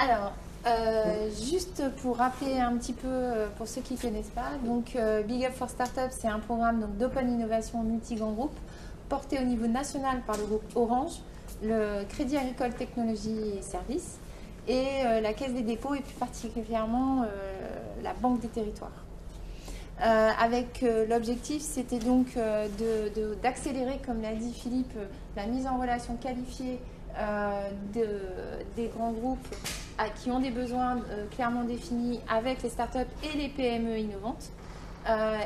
Alors, juste pour rappeler un petit peu, pour ceux qui ne connaissent pas, donc Big Up for Startup, c'est un programme d'open innovation multi-grand groupe porté au niveau national par le groupe Orange, le Crédit Agricole Technologies et Services et la Caisse des dépôts et plus particulièrement la Banque des territoires. Avec l'objectif, c'était donc d'accélérer, comme l'a dit Philippe, la mise en relation qualifiée des grands groupes qui ont des besoins clairement définis avec les startups et les PME innovantes.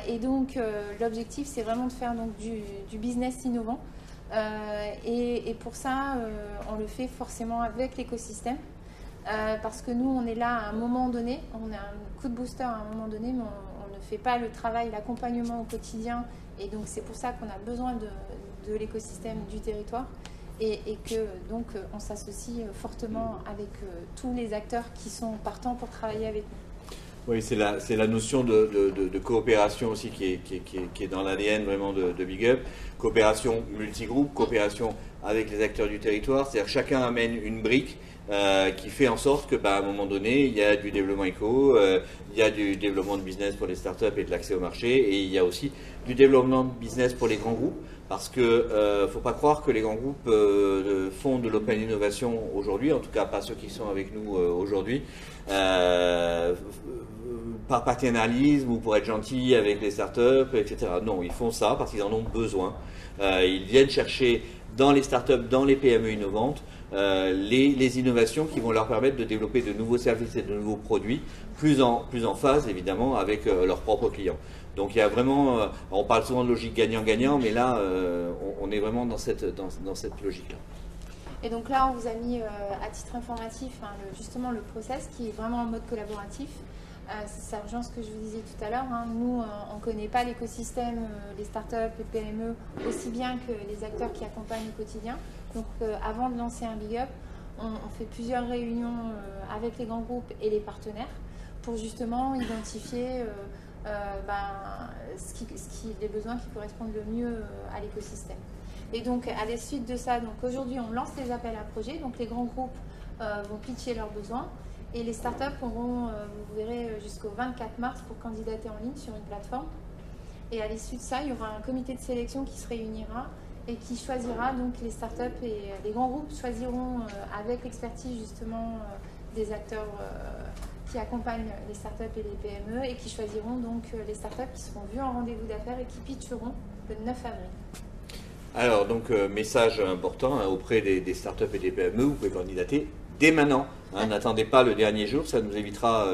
Et donc l'objectif, c'est vraiment de faire donc, du business innovant. Et pour ça, on le fait forcément avec l'écosystème. Parce que nous, on est là à un moment donné, on a un coup de booster à un moment donné, mais on ne fait pas le travail, l'accompagnement au quotidien. Et donc c'est pour ça qu'on a besoin de l'écosystème du territoire. Et que donc on s'associe fortement avec tous les acteurs qui sont partants pour travailler avec nous. Oui, c'est la notion de coopération aussi qui est dans l'ADN vraiment de Big Up. Coopération multigroupe, coopération avec les acteurs du territoire, c'est-à-dire chacun amène une brique qui fait en sorte que, à un moment donné, il y a du développement éco, il y a du développement de business pour les startups et de l'accès au marché, et il y a aussi du développement de business pour les grands groupes. Parce que faut pas croire que les grands groupes font de l'open innovation aujourd'hui, en tout cas pas ceux qui sont avec nous aujourd'hui, par paternalisme ou pour être gentils avec les startups, etc. Non, ils font ça parce qu'ils en ont besoin. Ils viennent chercher dans les startups, dans les PME innovantes, les innovations qui vont leur permettre de développer de nouveaux services et de nouveaux produits, plus en phase évidemment avec leurs propres clients. Donc il y a vraiment, on parle souvent de logique gagnant-gagnant, mais là on est vraiment dans cette logique-là. Et donc là, on vous a mis à titre informatif justement le process qui est vraiment en mode collaboratif. Ça rejoint ce que je vous disais tout à l'heure. Nous, on ne connaît pas l'écosystème, les startups, les PME, aussi bien que les acteurs qui accompagnent au quotidien. Donc avant de lancer un Big Up, on fait plusieurs réunions avec les grands groupes et les partenaires pour justement identifier les besoins qui correspondent le mieux à l'écosystème. Et donc à la suite de ça, aujourd'hui on lance les appels à projets, donc les grands groupes vont pitcher leurs besoins et les startups auront, vous verrez, jusqu'au 24 mars pour candidater en ligne sur une plateforme. Et à l'issue de ça, il y aura un comité de sélection qui se réunira et qui choisira donc les startups et les grands groupes choisiront avec l'expertise justement des acteurs qui accompagnent les startups et les PME et qui choisiront donc les startups qui seront vues en rendez-vous d'affaires et qui pitcheront le 9 avril. Alors, donc, message important auprès des startups et des PME, vous pouvez candidater dès maintenant. N'attendez pas le dernier jour, ça nous évitera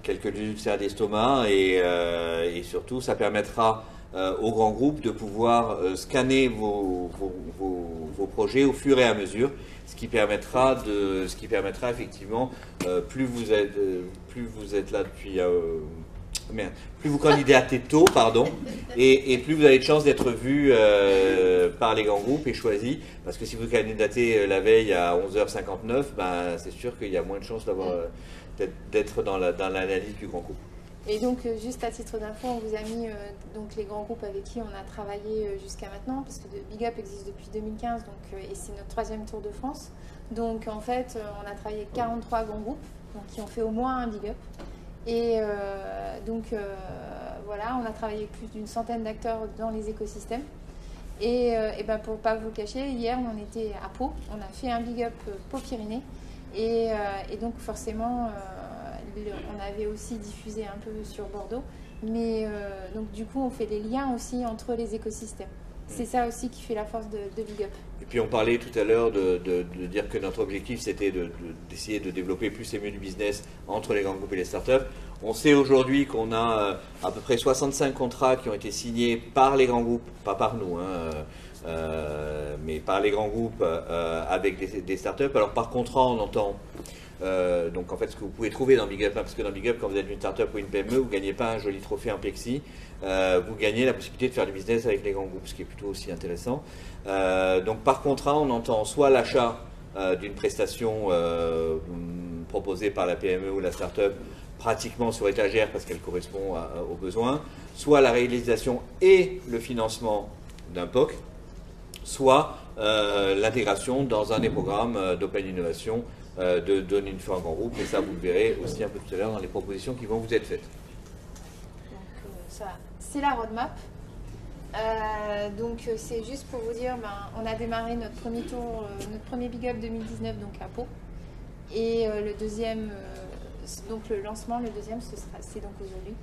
quelques ulcères d'estomac et surtout, ça permettra aux grands groupes de pouvoir scanner vos projets au fur et à mesure, ce qui permettra effectivement, plus vous êtes là depuis... plus vous candidatez tôt, et plus vous avez de chances d'être vu par les grands groupes et choisi, parce que si vous candidatez la veille à 11h59, c'est sûr qu'il y a moins de chances d'être dans l'analyse du grand groupe. Et donc, juste à titre d'info, on vous a mis donc les grands groupes avec qui on a travaillé jusqu'à maintenant, parce que Big Up existe depuis 2015, et c'est notre 3e Tour de France. Donc, en fait, on a travaillé avec 43 grands groupes, qui ont fait au moins un Big Up. Et voilà, on a travaillé avec plus d'une centaine d'acteurs dans les écosystèmes. Et pour ne pas vous le cacher, hier on était à Pau, on a fait un Big Up Pau-Pyrénées. Et donc forcément, on avait aussi diffusé un peu sur Bordeaux. Mais donc du coup, on fait des liens aussi entre les écosystèmes. C'est ça aussi qui fait la force de Big Up. Et puis on parlait tout à l'heure de dire que notre objectif c'était d'essayer de développer plus et mieux du business entre les grands groupes et les startups. On sait aujourd'hui qu'on a à peu près 65 contrats qui ont été signés par les grands groupes, pas par nous, mais par les grands groupes avec des startups. Alors par contrat on entend donc en fait ce que vous pouvez trouver dans Big Up, parce que dans Big Up quand vous êtes une startup ou une PME, vous ne gagnez pas un joli trophée en plexi, vous gagnez la possibilité de faire du business avec les grands groupes, ce qui est plutôt aussi intéressant. Donc par contrat on entend soit l'achat d'une prestation proposée par la PME ou la startup pratiquement sur étagère parce qu'elle correspond aux besoins, soit la réalisation et le financement d'un POC, soit l'intégration dans un des programmes d'Open Innovation de Unifor Grand Groupe. Et ça, vous le verrez aussi un peu tout à l'heure dans les propositions qui vont vous être faites. Donc, ça, c'est la roadmap. Donc c'est juste pour vous dire, on a démarré notre premier tour, notre premier Big Up 2019 donc à Pau. Et le deuxième, donc le lancement, le deuxième, c'est donc aujourd'hui.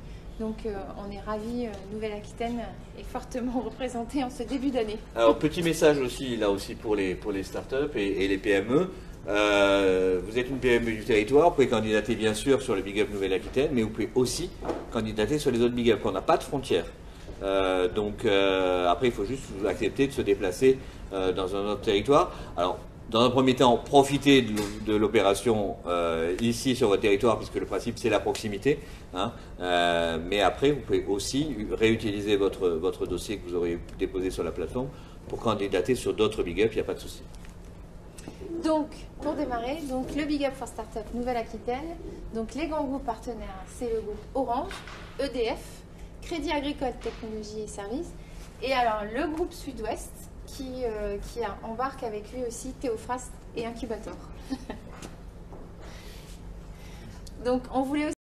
Donc on est ravis, Nouvelle-Aquitaine est fortement représentée en ce début d'année. Alors petit message aussi, là aussi pour les startups et les PME. Vous êtes une PME du territoire, vous pouvez candidater bien sûr sur le Big Up Nouvelle-Aquitaine, mais vous pouvez aussi candidater sur les autres Big Up. On n'a pas de frontières. Après il faut juste accepter de se déplacer dans un autre territoire. Alors dans un premier temps, profitez de l'opération ici sur votre territoire, puisque le principe c'est la proximité. Hein. Mais après, vous pouvez aussi réutiliser votre dossier que vous aurez déposé sur la plateforme pour candidater sur d'autres Big Up, il n'y a pas de souci. Donc, pour démarrer, donc, le Big Up for Startup Nouvelle-Aquitaine, donc les grands groupes partenaires, c'est le groupe Orange, EDF, Crédit Agricole Technologies et Services, et alors le groupe Sud-Ouest, qui embarque avec lui aussi Théophrast et Incubator. Donc on voulait aussi